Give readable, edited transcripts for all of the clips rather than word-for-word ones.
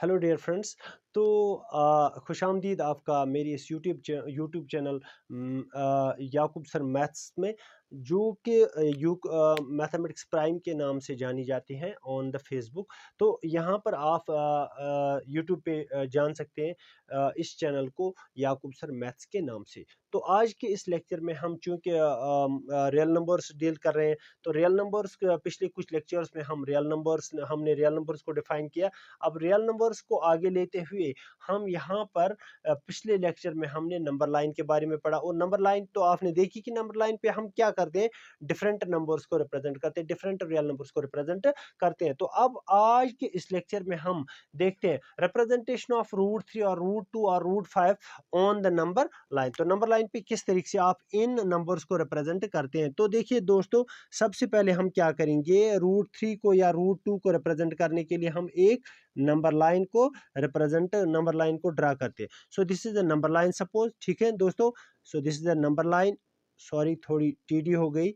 Hello dear friends. तो खुशामदीद आपका मेरी इस यूट्यूब चैनल याकूब सर मैथ्स में, जो कि मैथमेटिक्स प्राइम के नाम से जानी जाती हैं ऑन द फेसबुक। तो यहाँ पर आप यूट्यूब पे जान सकते हैं इस चैनल को याकूब सर मैथ्स के नाम से। तो आज के इस लेक्चर में हम चूँकि रियल नंबर्स डील कर रहे हैं, तो रियल नंबर्स पिछले कुछ लेक्चर्स में हमने रियल नंबर्स को डिफाइन किया। अब रियल नंबर्स को आगे लेते हुए हम यहाँ पर पिछले लेक्चर में हमने नंबर लाइन के बारे में पढ़ा, और नंबर लाइन तो आपने देखी कि नंबर लाइन पे हम क्या करते हैं, डिफरेंट नंबर्स को रिप्रेजेंट करते हैं, डिफरेंट रियल नंबर्स को रिप्रेजेंट करते हैं। तो अब आज के इस लेक्चर में हम देखते हैं रिप्रेजेंटेशन ऑफ रूट 3 और रूट 2 और root 5 on the number line. तो नंबर लाइन पे किस तरीके से आप इन नंबर्स को रिप्रेजेंट करते हैं। तो देखिए दोस्तों, सबसे पहले हम क्या करेंगे, रूट 3 को या रूट 2 को रिप्रेजेंट करने के लिए हम एक नंबर लाइन को ड्रा करते हैं। So this is the number line suppose, ठीक है दोस्तों। So this is the number line. Sorry, थोड़ी टीडी हो गई।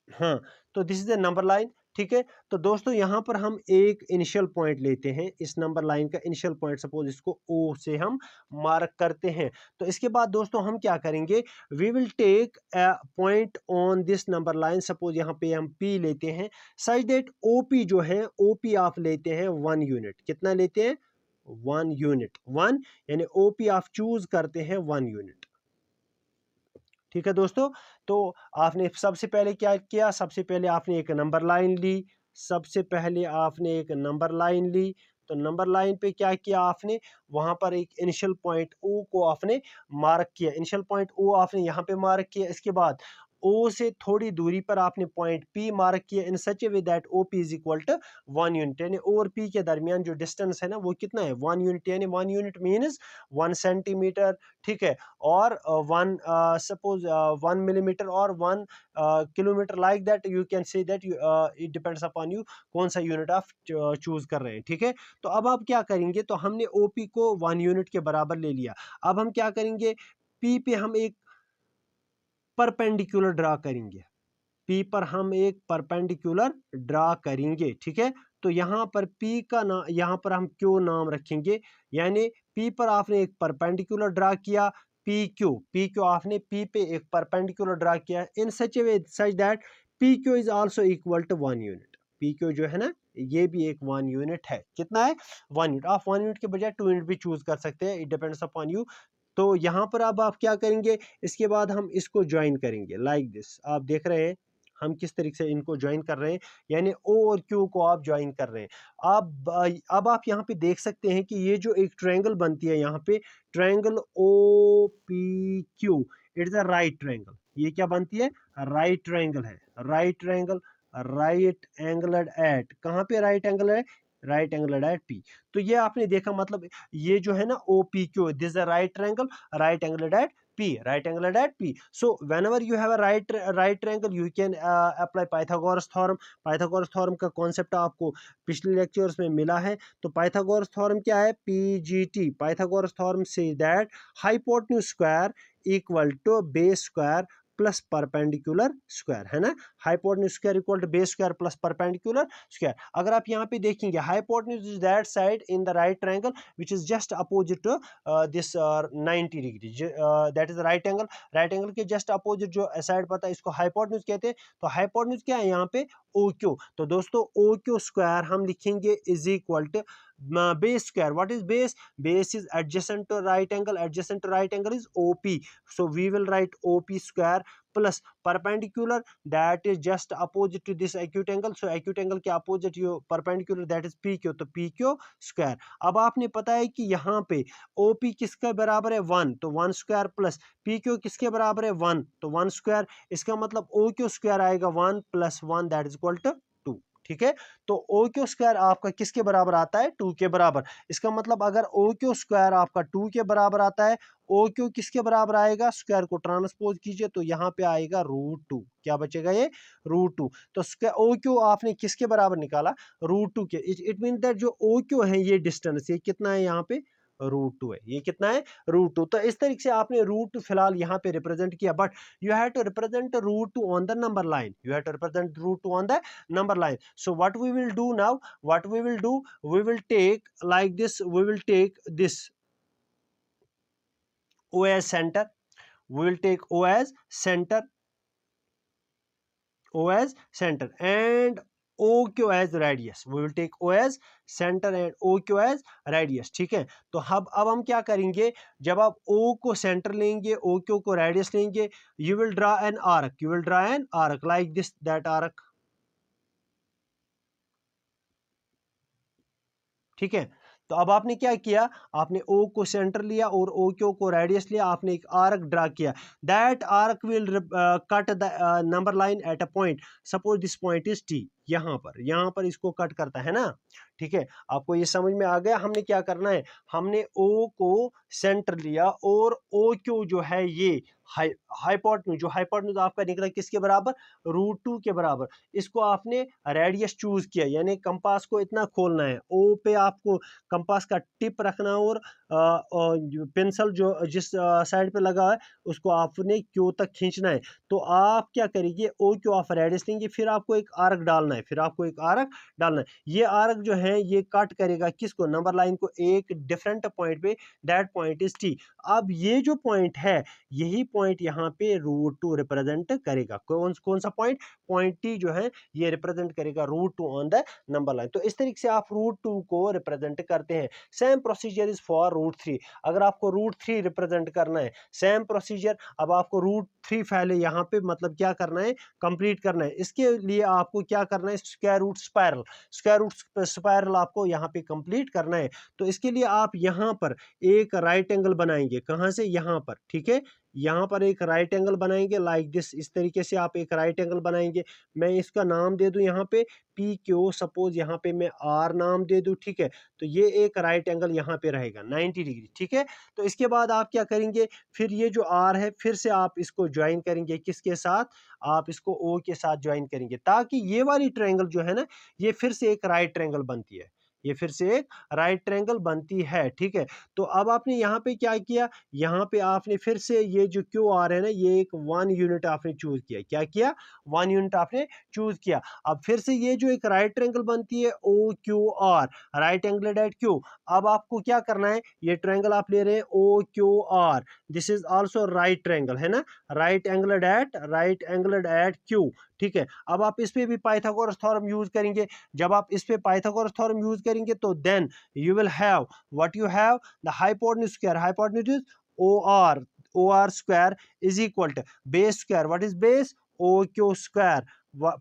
हाँ, तो this is the number line, ठीक है। तो दोस्तों यहाँ पर हम एक इनिशियल पॉइंट लेते हैं, इस नंबर लाइन का इनिशियल पॉइंट, सपोज इसको ओ से हम मार्क करते हैं। तो इसके बाद दोस्तों हम क्या करेंगे, we will take a point on this number line, suppose यहाँ पे हम पी लेते हैं, सच दैट ओपी जो है, ओपी आप लेते हैं 1 यूनिट। कितना लेते हैं, 1 यूनिट। 1 यानी ओपी आप चूज करते हैं 1 यूनिट, ठीक है दोस्तों। तो आपने सबसे पहले क्या किया, सबसे पहले आपने एक नंबर लाइन ली, सबसे पहले आपने एक नंबर लाइन ली। तो नंबर लाइन पे क्या किया आपने, वहां पर एक इनिशियल पॉइंट ओ को आपने मार्क किया, इनिशियल पॉइंट ओ आपने यहाँ पे मार्क किया। इसके बाद ओ से थोड़ी दूरी पर आपने पॉइंट पी मार्क किया, in such a way that O P is equal to 1 unit. यानी ओ और पी के दरमियान जो डिस्टेंस है ना, वो कितना है, 1 यूनिट। यानी 1 यूनिट मीन्स 1 सेंटीमीटर, ठीक है। और वन सपोज 1 मिलीमीटर और 1 kilometre, like that you can say that it depends upon you कौन सा यूनिट आप चूज कर रहे हैं, ठीक है। तो अब आप क्या करेंगे, तो हमने ओपी को 1 यूनिट के बराबर ले लिया। अब हम क्या करेंगे, पी पे हम एक परपेंडिकुलर ड्रा करेंगे, पी पर हम एक परपेंडिकुलर ड्रा करेंगे, ठीक है। तो यहाँ पर पी का नाम, यहाँ पर हम क्यू नाम रखेंगे। यानी पी पर आपने एक परपेंडिकुलर ड्रा किया, पी क्यू आपने पी पे एक परपेंडिकुलर ड्रा किया, in such a way such that P Q is also equal to 1 unit. P Q जो है ना, ये भी एक 1 यूनिट है। कितना है, 1 यूनिट। आप 1 यूनिट के बजाय 2 यूनिट भी चूज कर सकते हैं, इट डिपेंड्स अपॉन यू। तो यहाँ पर अब आप क्या करेंगे, इसके बाद हम इसको ज्वाइन करेंगे लाइक दिस। आप देख रहे हैं हम किस तरीके से इनको ज्वाइन कर रहे हैं, यानी ओ और क्यू को आप ज्वाइन कर रहे हैं। अब आप यहाँ पे देख सकते हैं कि ये जो एक ट्रायंगल बनती है यहाँ पे, triangle O P Q, it is a right triangle. ये क्या बनती है, राइट ट्रायंगल है। Right triangle, right angled at, कहाँ पे राइट एंगल है, राइट एंगलड एट पी। तो ये आपने देखा, मतलब ये जो है ना O P Q, this is a right triangle, right angled at P, right angled at P. So whenever you have a right triangle, you can apply Pythagoras theorem. Pythagoras theorem का कॉन्सेप्ट आपको पिछले lectures में मिला है। तो Pythagoras theorem क्या है, PGT, Pythagoras theorem say that hypotenuse square equal to base square प्लस परपेंडिकुलर स्क्वायर, है ना। Hypotenuse square equal to base square plus perpendicular square. अगर आप यहाँ पे देखेंगे, hypotenuse is that side in the right triangle which is just opposite to this 90 degree, that is right angle. Right angle के just opposite जो side पता है, इसको हाइपोटेन्यूज कहते हैं। तो हाइपोटेन्यूज क्या है यहाँ पे, ओ क्यू। तो दोस्तों ओ क्यू स्क्वायर हम लिखेंगे is equal to base square. What is base, base is adjacent to right angle, adjacent to right angle is OP, so we will write OP square plus perpendicular, that is just opposite to this acute angle, so acute angle के opposite yo perpendicular, that is PQ, तो PQ square। अब आपने पता है कि यहाँ पे OP किसके बराबर है, 1, तो 1 स्क्वायर प्लस PQ किसके बराबर है, 1, तो 1 स्क्वायर। इसका मतलब OQ स्क्वायर आएगा 1 plus 1 that is equal to 2, ठीक है। तो ओ क्यू स्क्वायर आपका किसके बराबर आता है, 2 के बराबर। इसका मतलब अगर ओ क्यू स्क्वायर आपका 2 के बराबर आता है, ओ क्यू किसके बराबर आएगा, स्क्वायर को ट्रांसपोज कीजिए तो यहाँ पे आएगा √2। क्या बचेगा, ये √2। तो ओ क्यू आपने किसके बराबर निकाला, √2 के। इट मीन दैट जो ओ क्यू है, ये डिस्टेंस, ये कितना है यहाँ पे, √2 है, ये कितना है √2। तो इस तरीके से आपने √2 फिलहाल यहाँ पे रिप्रेजेंट किया, but you have to represent √2 on the number line. You have to represent √2 on the number line. So what we will do now, what we will do, we will take like this, we will take this O as center, we will take O as center, O as center, and OQ as radius. We will take O as center and OQ as radius. ठीक है, तो अब हम क्या करेंगे, जब आप O को सेंटर लेंगे, OQ को रेडियस लेंगे, you will draw an arc, you will draw an arc like this, that arc. ठीक है, तो अब आपने क्या किया, आपने O को सेंटर लिया और OQ को रेडियस लिया, आपने एक आर्क ड्रा किया। That arc will cut the number line at a point, suppose this point is T, यहाँ पर इसको कट करता है ना। ठीक है, आपको ये समझ में आ गया हमने क्या करना है, हमने O को सेंटर लिया और OQ जो है ये हाइपोटेन्यूज, जो हाइपोटेन्यूज आपका निकला किसके बराबर, √2 के बराबर। इसको आपने रेडियस चूज किया, यानी कंपास को इतना खोलना है, ओ पे आपको कंपास का टिप रखना और पेंसिल जो जिस साइड पे लगा है उसको आपने क्यू तक खींचना है। तो आप क्या करेंगे, ओ क्यू आप रेडियस लेंगे, फिर आपको एक आर्क डालना है, फिर आपको एक आर्क डालना है। ये आर्क जो है ये कट करेगा किसको, नंबर लाइन को, एक डिफरेंट पॉइंट पे, दैट पॉइंट इज T। अब ये जो पॉइंट है, यही पॉइंट यहाँ पे √2 रिप्रेजेंट करेगा। कौन सा पॉइंट, पॉइंट T जो है ये रिप्रेजेंट करेगा √2 ऑन द नंबर लाइन। तो इस तरीके से आप √2 को रिप्रेजेंट करते हैं। Same procedure is for √3। अगर आपको √3 रिप्रेजेंट करना है, सेम प्रोसीजर, अब आपको √3 पहले यहाँ पे मतलब क्या करना है, कंप्लीट करना है। इसके लिए आपको क्या करना है, square root spiral, square root spiral आपको यहाँ पे कंप्लीट करना है। तो इसके लिए आप यहाँ पर एक राइट एंगल बनाएंगे, कहाँ से, यहाँ पर। ठीक है, यहाँ पर एक राइट एंगल बनाएंगे लाइक दिस, इस तरीके से आप एक राइट एंगल बनाएंगे। मैं इसका नाम दे दूं यहाँ पे PQ, सपोज यहाँ पे मैं R नाम दे दूं। ठीक है, तो ये एक राइट एंगल यहाँ पे रहेगा 90 डिग्री। ठीक है, तो इसके बाद आप क्या करेंगे, फिर ये जो R है फिर से आप इसको ज्वाइन करेंगे, किसके साथ, आप इसको O के साथ ज्वाइन करेंगे, ताकि ये वाली ट्रायंगल जो है ना, ये फिर से एक राइट ट्रायंगल बनती है, ये फिर से एक राइट ट्रायंगल बनती है। ठीक है, तो अब आपने यहाँ पे क्या किया, यहाँ पे आपने फिर से ये जो QR है ना, ये एक 1 यूनिट आपने चूज किया, क्या किया, 1 यूनिट आपने चूज किया। अब फिर से ये जो एक राइट ट्रायंगल बनती है OQR, right angle at Q। अब आपको क्या करना है, ये ट्रायंगल आप ले रहे हैं OQR, this is also right triangle है ना, राइट एंगल एट Q। ठीक है, अब आप इस पे भी पाइथागोरस थ्योरम यूज करेंगे। जब आप इस पे पाइथागोरस थ्योरम यूज करेंगे तो then you will have what you have, the hypotenuse square, hypotenuse is OR square is equal to base square, what is base, OQ square,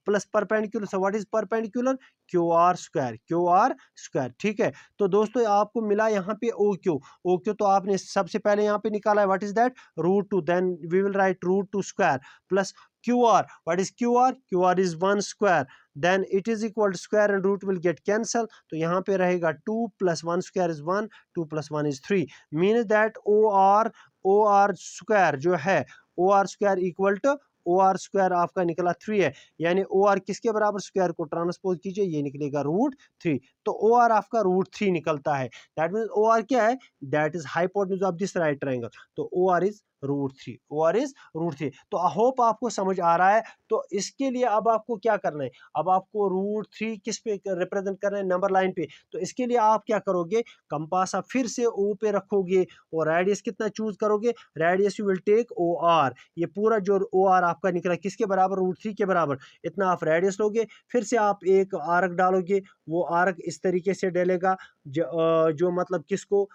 plus perpendicular, so what is perpendicular, QR square। ठीक है, तो दोस्तों आपको मिला यहाँ पे OQ तो आपने सबसे पहले यहाँ पे निकाला है, what is that, √2, then we will write √2 square plus QR, what is QR is 1 square, then it is equal to square and root will get cancel, तो यहाँ पे रहेगा 2 plus 1 square is 1, 2 plus 1 is 3, means that OR square जो है, OR square equal to OR square आपका निकला 3 है, यानी OR किसके बराबर, स्क्वायर को ट्रांसपोज कीजिए, ये निकलेगा √3। तो OR आपका √3 निकलता है। दैट मींस OR क्या है, that is hypotenuse of this right triangle, तो OR इज √3। तो आई होप आपको समझ आ रहा है। तो इसके लिए अब आपको क्या करना है, अब आपको √3 किस पे रिप्रेजेंट करना है, नंबर लाइन पे। तो इसके लिए आप क्या करोगे, कंपास आप फिर से O पे रखोगे और रेडियस कितना चूज करोगे, radius you will take OR, ये पूरा जो OR आपका निकला किसके बराबर, √3 के बराबर, इतना आप रेडियस लोगे, फिर से आप एक आर्क डालोगे, वो आर्क इस तरीके से डलेगा जो मतलब किसको,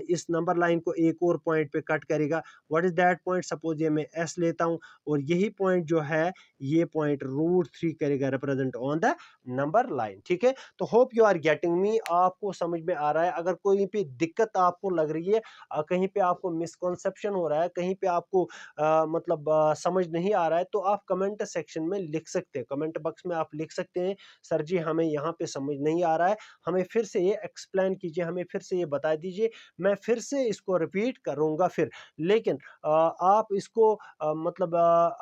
इस नंबर लाइन को एक और पॉइंट पे कट करेगा। What is that point, suppose ये मैं S लेता हूं और यही पॉइंट जो है ये पॉइंट √3 करेगा represent on the number line. ठीक है, तो hope you are getting me, आपको समझ में आ रहा है। अगर कोई पे दिक्कत आपको लग रही है, कहीं पे आपको मिसकंसेप्शन हो रहा है, कहीं पे आपको मतलब समझ नहीं आ रहा है, तो आप कमेंट सेक्शन में लिख सकते हैं, कमेंट बॉक्स में आप लिख सकते हैं, सर जी हमें यहाँ पे समझ नहीं आ रहा है, हमें फिर से ये एक्सप्लेन कीजिए, हमें फिर से ये बता दीजिए मैं फिर से इसको रिपीट करूँगा फिर। लेकिन आप इसको मतलब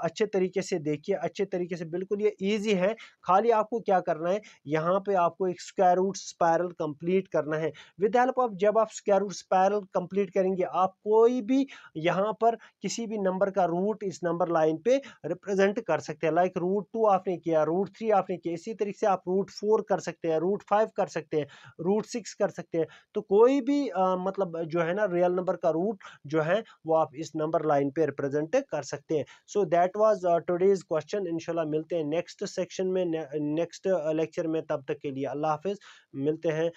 अच्छे तरीके से देखिए, अच्छे तरीके से, बिल्कुल ये ईज़ी है। खाली आपको क्या करना है, यहाँ पे आपको एक स्क्वायर रूट स्पाइरल कंप्लीट करना है। विद द हेल्प ऑफ, जब आप स्क्वायर रूट स्पाइरल कंप्लीट करेंगे, आप कोई भी यहाँ पर किसी भी नंबर का रूट इस नंबर लाइन पे रिप्रेजेंट कर सकते हैं। लाइक √2 आपने किया, √3 आपने किया, इसी तरीके से आप √4 कर सकते हैं, √5 कर सकते हैं, √6 कर सकते हैं। तो कोई भी मतलब जो है ना रियल नंबर का रूट जो है वो आप इस नंबर लाइन पे रिप्रेजेंट कर सकते हैं। So that was today's question. इंशाल्लाह मिलते हैं नेक्स्ट सेक्शन में, नेक्स्ट लेक्चर में। तब तक के लिए अल्लाह हाफिज। मिलते हैं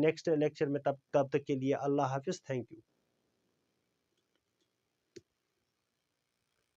नेक्स्ट लेक्चर में, तब तक के लिए अल्लाह हाफिज। Thank you.